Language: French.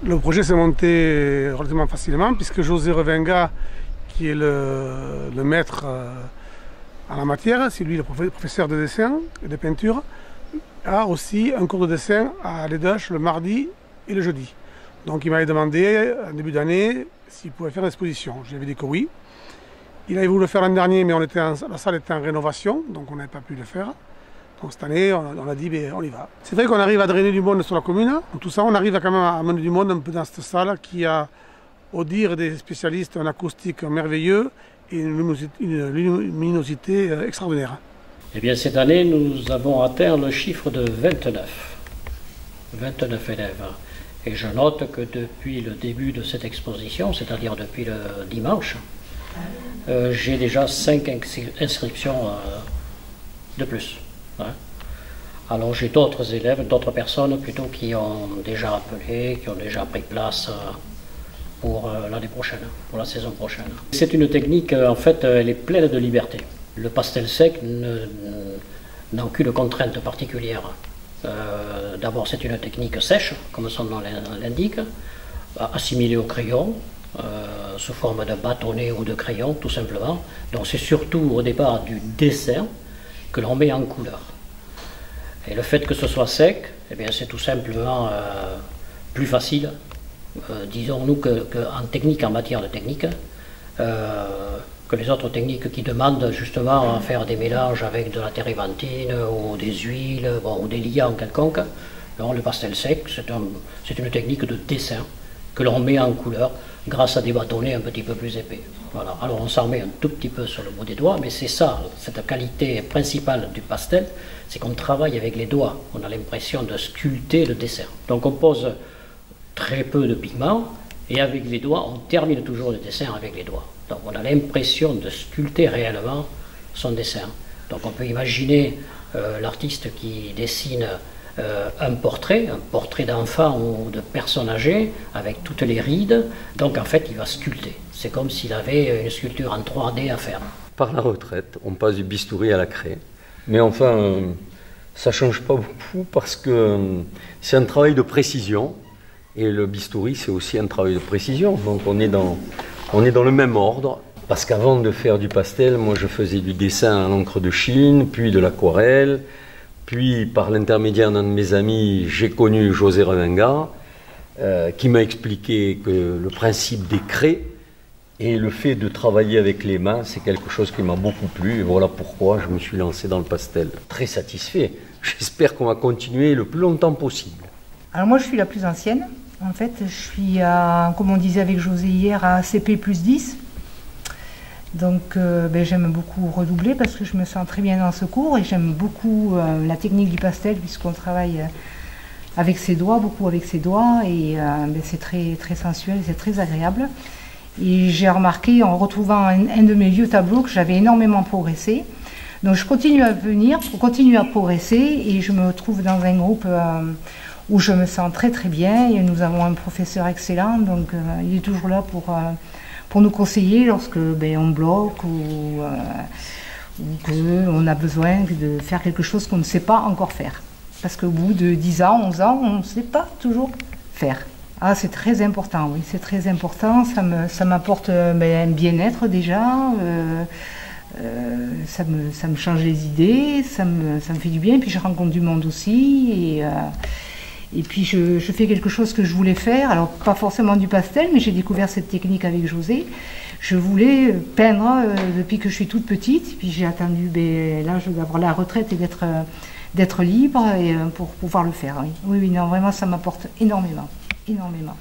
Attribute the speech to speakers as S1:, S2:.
S1: Le projet s'est monté relativement facilement puisque José Revenga, qui est le maître en la matière, c'est lui le professeur de dessin et de peinture, a aussi un cours de dessin à l'EDH le mardi et le jeudi. Donc il m'avait demandé en début d'année s'il pouvait faire l'exposition. Je lui avais dit que oui. Il avait voulu le faire l'an dernier, mais la salle était en rénovation, donc on n'avait pas pu le faire. Donc cette année, on a dit, on y va. C'est vrai qu'on arrive à drainer du monde sur la commune. Donc, tout ça, on arrive quand même à amener du monde un peu dans cette salle qui a, au dire des spécialistes, un acoustique merveilleux et une luminosité extraordinaire.
S2: Eh bien, cette année, nous avons atteint le chiffre de 29. 29 élèves. Et je note que depuis le début de cette exposition, c'est-à-dire depuis le dimanche, j'ai déjà 5 inscriptions de plus. Alors j'ai d'autres élèves, d'autres personnes plutôt qui ont déjà appelé, qui ont déjà pris place pour l'année prochaine, pour la saison prochaine. C'est une technique, en fait, elle est pleine de liberté. Le pastel sec n'a aucune contrainte particulière. D'abord c'est une technique sèche, comme son nom l'indique, assimilée au crayon, sous forme de bâtonnet ou de crayon tout simplement. Donc c'est surtout au départ du dessin que l'on met en couleur. Et le fait que ce soit sec, eh bien c'est tout simplement plus facile, disons-nous, qu'en technique, en matière de technique, que les autres techniques qui demandent justement à faire des mélanges avec de la térébenthine ou des huiles, ou des liants quelconques. Alors, le pastel sec, c'est une technique de dessin que l'on met en couleur grâce à des bâtonnets un petit peu plus épais. Voilà. Alors on s'en met un tout petit peu sur le bout des doigts, mais c'est ça, cette qualité principale du pastel, c'est qu'on travaille avec les doigts. On a l'impression de sculpter le dessin. Donc on pose très peu de pigments, et avec les doigts, on termine toujours le dessin avec les doigts. Donc on a l'impression de sculpter réellement son dessin. Donc on peut imaginer l'artiste qui dessine un portrait d'enfant ou de personne âgée avec toutes les rides. Donc en fait il va sculpter. C'est comme s'il avait une sculpture en 3D à faire.
S3: Par la retraite, on passe du bistouri à la craie. Mais enfin, ça ne change pas beaucoup parce que c'est un travail de précision. Et le bistouri, c'est aussi un travail de précision. Donc on est dans le même ordre. Parce qu'avant de faire du pastel, moi je faisais du dessin à l'encre de Chine, puis de l'aquarelle. Puis, par l'intermédiaire d'un de mes amis, j'ai connu José Revenga, qui m'a expliqué que le principe des craies et le fait de travailler avec les mains, c'est quelque chose qui m'a beaucoup plu. Et voilà pourquoi je me suis lancé dans le pastel. Très satisfait. J'espère qu'on va continuer le plus longtemps possible.
S4: Alors moi, je suis la plus ancienne. En fait, je suis, comme on disait avec José hier, à CP plus 10. Donc j'aime beaucoup redoubler parce que je me sens très bien dans ce cours et j'aime beaucoup la technique du pastel puisqu'on travaille avec ses doigts, beaucoup avec ses doigts et c'est très, très sensuel, c'est très agréable. Et j'ai remarqué en retrouvant un de mes vieux tableaux que j'avais énormément progressé. Donc je continue à venir, pour continuer à progresser et je me trouve dans un groupe où je me sens très très bien et nous avons un professeur excellent, donc il est toujours là pour nous conseiller lorsque on bloque ou qu'on a besoin de faire quelque chose qu'on ne sait pas encore faire. Parce qu'au bout de 10 ans, 11 ans, on ne sait pas toujours faire. Ah, c'est très important, oui, c'est très important. Ça m'apporte un bien-être déjà. Ça me change les idées, ça me fait du bien. Et puis je rencontre du monde aussi. Et puis je fais quelque chose que je voulais faire, alors pas forcément du pastel, mais j'ai découvert cette technique avec José. Je voulais peindre depuis que je suis toute petite, puis j'ai attendu l'âge d'avoir la retraite et d'être libre pour pouvoir le faire. Oui, oui, non, vraiment ça m'apporte énormément, énormément.